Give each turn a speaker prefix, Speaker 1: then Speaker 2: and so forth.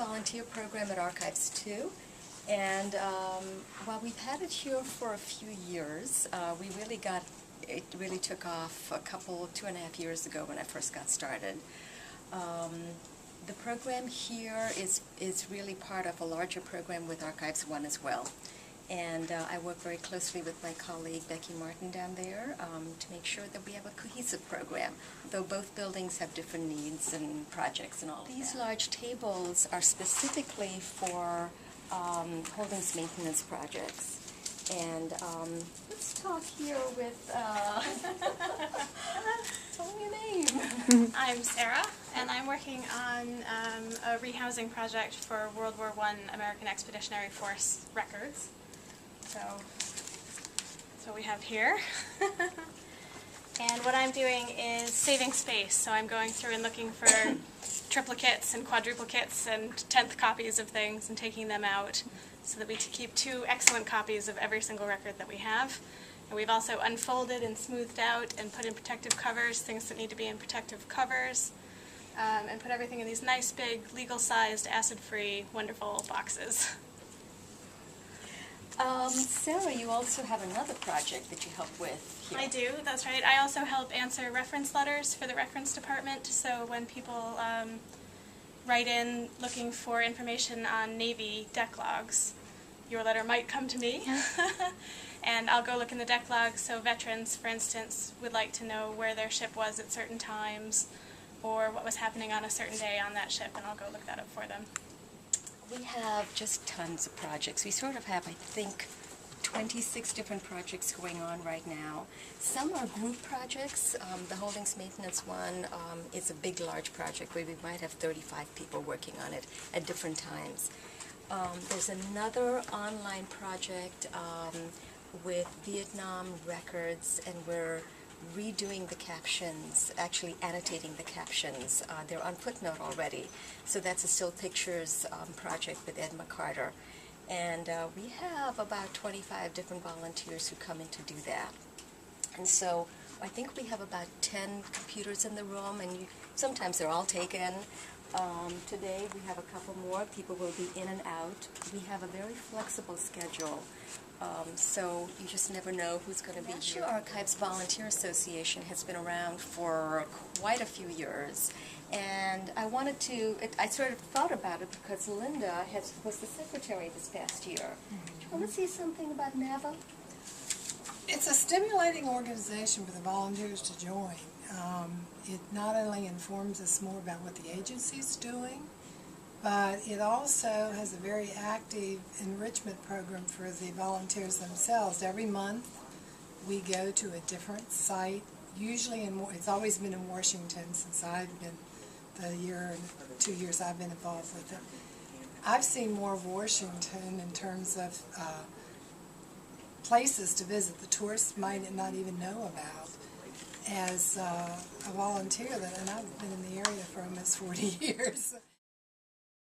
Speaker 1: volunteer program at Archives 2, and while we've had it here for a few years, it really took off a couple, 2.5 years ago when I first got started. The program here is really part of a larger program with Archives 1 as well. And I work very closely with my colleague Becky Martin down there to make sure that we have a cohesive program, though both buildings have different needs and projects and all. These large tables are specifically for holdings maintenance projects. And let's talk here with, tell me your name.
Speaker 2: I'm Sarah, and I'm working on a rehousing project for World War I American Expeditionary Force records. So that's what we have here. And what I'm doing is saving space. So I'm going through and looking for triplicates and quadruplicates and 10th copies of things and taking them out so that we keep 2 excellent copies of every single record that we have. And we've also unfolded and smoothed out and put in protective covers, things that need to be in protective covers, and put everything in these nice big legal-sized, acid-free, wonderful boxes.
Speaker 1: Sarah, you also have another project that you help with here.
Speaker 2: I do, that's right. I also help answer reference letters for the reference department, so when people write in looking for information on Navy deck logs, your letter might come to me. And I'll go look in the deck logs, so veterans, for instance, would like to know where their ship was at certain times, or what was happening on a certain day on that ship, and I'll go look that up for them.
Speaker 1: We have just tons of projects. We sort of have, I think, 26 different projects going on right now. Some are group projects. The holdings maintenance one is a big, large project where we might have 35 people working on it at different times. There's another online project with Vietnam records, and we're redoing the captions, actually annotating the captions. They're on Footnote already. So that's a still pictures project with Ed McCarter. And we have about 25 different volunteers who come in to do that. And so I think we have about 10 computers in the room, and sometimes they're all taken. Today we have a couple more. People will be in and out. We have a very flexible schedule. So you just never know who's going to be here. The Archives Volunteer Association has been around for quite a few years, and I wanted to, I sort of thought about it because Linda was the secretary this past year. Do you want to say something about NAVA?
Speaker 3: It's a stimulating organization for the volunteers to join. It not only informs us more about what the agency is doing, but it also has a very active enrichment program for the volunteers themselves. Every month we go to a different site, usually it's always been in Washington since I've been the 2 years I've been involved with it. I've seen more of Washington in terms of places to visit the tourists might not even know about. As a volunteer, and I've been in the area for almost 40 years.